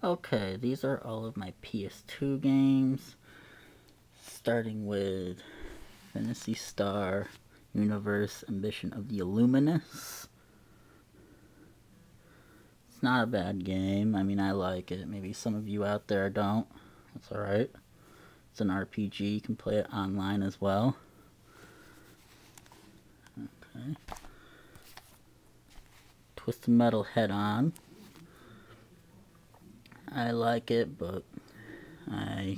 Okay, these are all of my PS2 games, starting with Phantasy Star Universe Ambition of the Illuminous. It's not a bad game. I mean, I like it. Maybe some of you out there don't. That's alright. It's an RPG. You can play it online as well. Okay. Twisted Metal Head-On. I like it, but I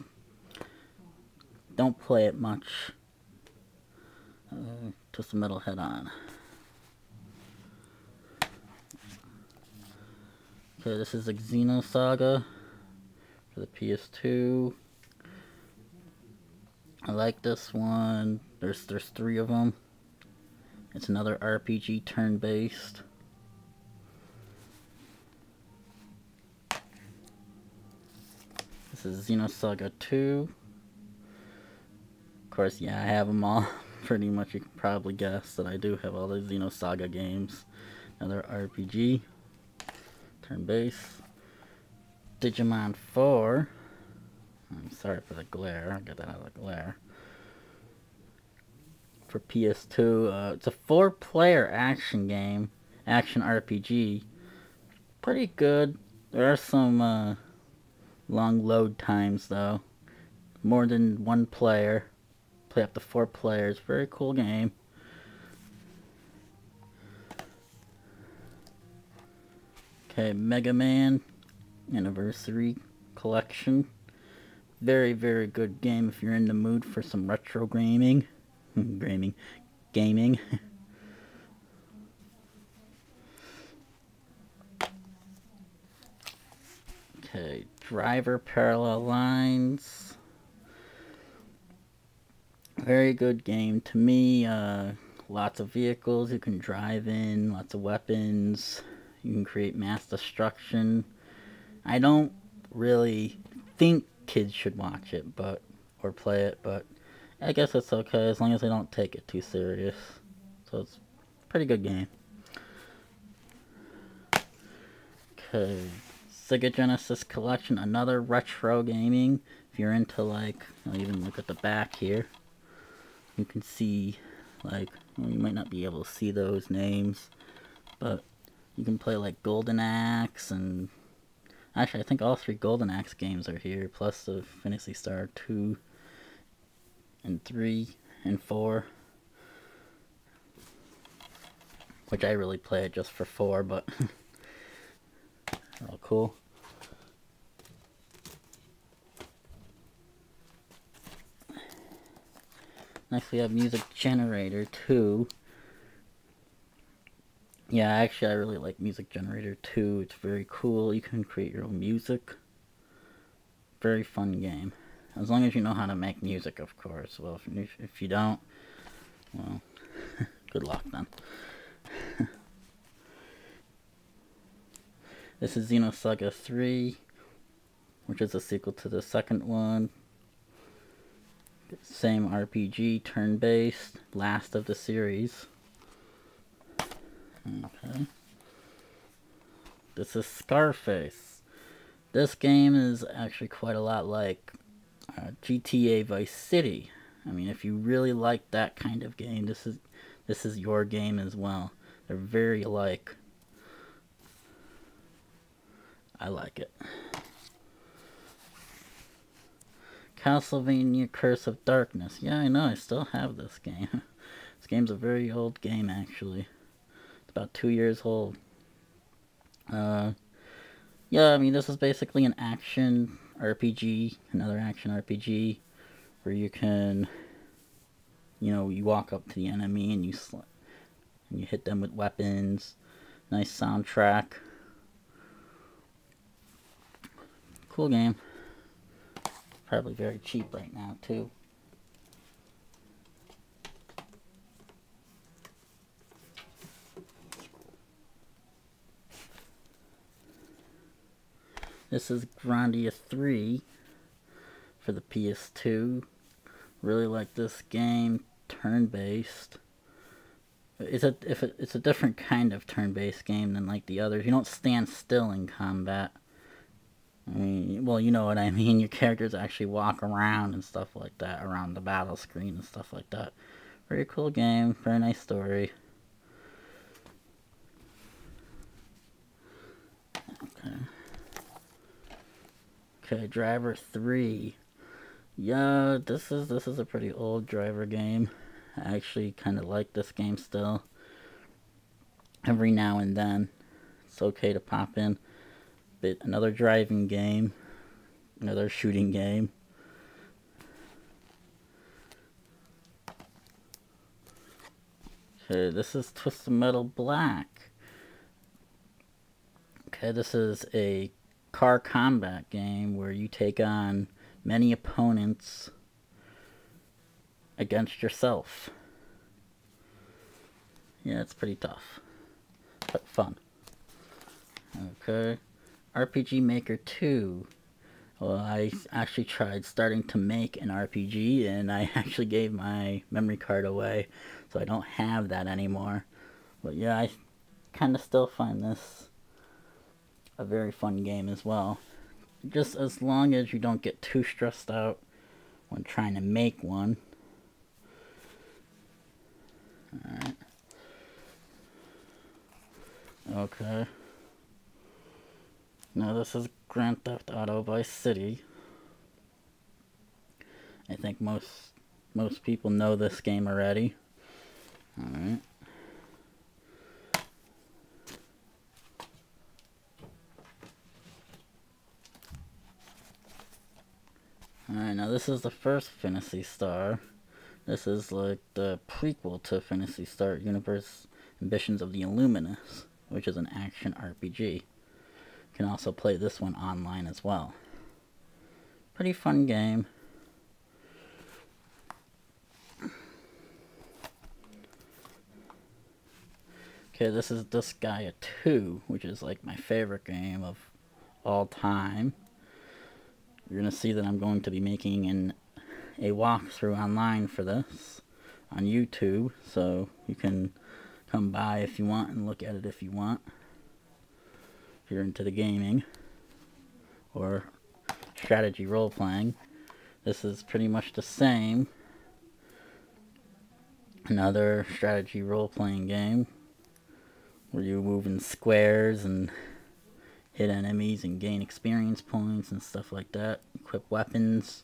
don't play it much. Twisted Metal Head-On. Okay, this is a Xenosaga for the PS2. I like this one. There's 3 of them. It's another RPG turn-based. This is Xenosaga 2. Of course, yeah, I have them all. Pretty much, you can probably guess that I do have all the Xenosaga games. Another RPG. Turn-based. Digimon 4. I'm sorry for the glare. I'll get that out of the glare. For PS2, it's a 4-player action game. Action RPG. Pretty good. There are some long load times, though. More than 1 player. Play up to 4 players. Very cool game. Okay, Mega Man Anniversary Collection. Very, very good game if you're in the mood for some retro gaming. Gaming. Okay, Driver Parallel Lines. Very good game to me. Lots of vehicles you can drive in, lots of weapons. You can create mass destruction. I don't really think kids should watch it, or play it, but I guess it's okay as long as they don't take it too serious. So it's a pretty good game. Okay, Sega Genesis Collection, another retro gaming. If you're into, like, I'll even look at the back here. You can see, like, well, you might not be able to see those names, but you can play like Golden Axe, and actually I think all 3 Golden Axe games are here, plus the Phantasy Star 2 and 3 and 4, which I really play it just for 4, but they're all cool. Next we have Music Generator 2. Yeah, actually I really like Music Generator 2. It's very cool. You can create your own music. Very fun game. As long as you know how to make music, of course. Well, if you don't, well, good luck then. This is Xenosaga 3, which is a sequel to the second one. Same RPG, turn-based, last of the series. Okay. This is Starface. This game is actually quite a lot like GTA Vice City. I mean, if you really like that kind of game, this is your game as well. They're very alike. I like it. Castlevania Curse of Darkness. Yeah, I know, I still have this game. This game's a very old game, actually. It's about 2 years old. Yeah, I mean, this is basically an action RPG, another action RPG, where you can, you walk up to the enemy and you hit them with weapons. Nice soundtrack. Cool game. Probably very cheap right now, too. This is Grandia 3 for the PS2. Really like this game. Turn-based. It's a different kind of turn-based game than like the others. You don't stand still in combat. I mean, well, you know what I mean. Your characters actually walk around and stuff like that, around the battle screen and stuff like that. Very cool game, very nice story. Okay. Okay, Driver 3. Yeah, this is a pretty old Driver game. I actually kind of like this game still. Every now and then, it's okay to pop in. But another driving game, another shooting game. Okay, this is Twisted Metal Black. Okay, this is a car combat game where you take on many opponents against yourself. Yeah, it's pretty tough, but fun. Okay, RPG Maker 2. Well, I actually tried starting to make an RPG, and I actually gave my memory card away, so I don't have that anymore. But yeah, I kind of still find this a very fun game as well. Just as long as you don't get too stressed out when trying to make one. Alright. Okay. Now this is Grand Theft Auto Vice City. I think most people know this game already. Alright. Alright, now this is the first Phantasy Star. This is like the prequel to Phantasy Star Universe Ambitions of the Illuminus, which is an action RPG. You can also play this one online as well. Pretty fun game. Okay, this is Disgaea 2, which is like my favorite game of all time. You're going to see that I'm going to be making a walkthrough online for this on YouTube, so you can come by if you want and look at it if you want. If you're into the gaming or strategy role-playing. This is pretty much the same. Another strategy role-playing game where you move in squares and hit enemies and gain experience points and stuff like that. Equip weapons.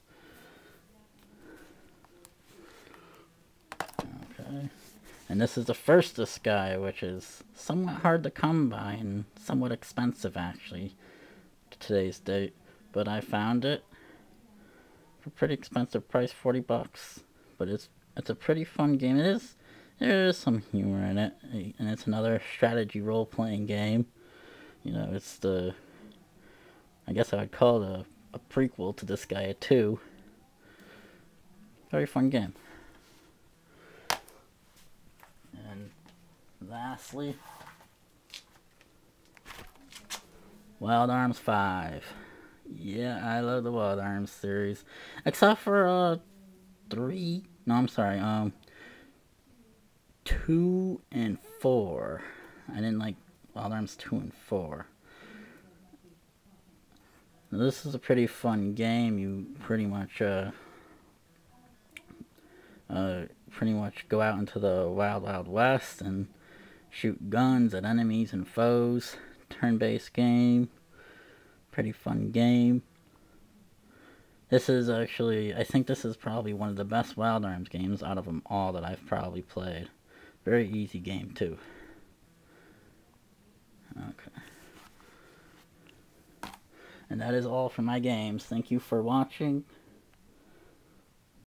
Okay. And this is the first Disgaea, which is somewhat hard to come by and somewhat expensive actually to today's date. But I found it for a pretty expensive price, 40 bucks. But it's a pretty fun game. There is some humor in it, and it's another strategy role-playing game. You know, it's I guess I would call it a prequel to Disgaea 2. Very fun game. And lastly, Wild Arms 5. Yeah, I love the Wild Arms series. Except for 3. No, I'm sorry. 2 and 4. I didn't like Wild Arms 2 and 4. Now, this is a pretty fun game. You pretty much go out into the Wild Wild West and shoot guns at enemies and foes. Turn-based game. Pretty fun game. This is actually, I think this is probably one of the best Wild Arms games out of them all that I've probably played. Very easy game too. Okay. And that is all for my games. Thank you for watching.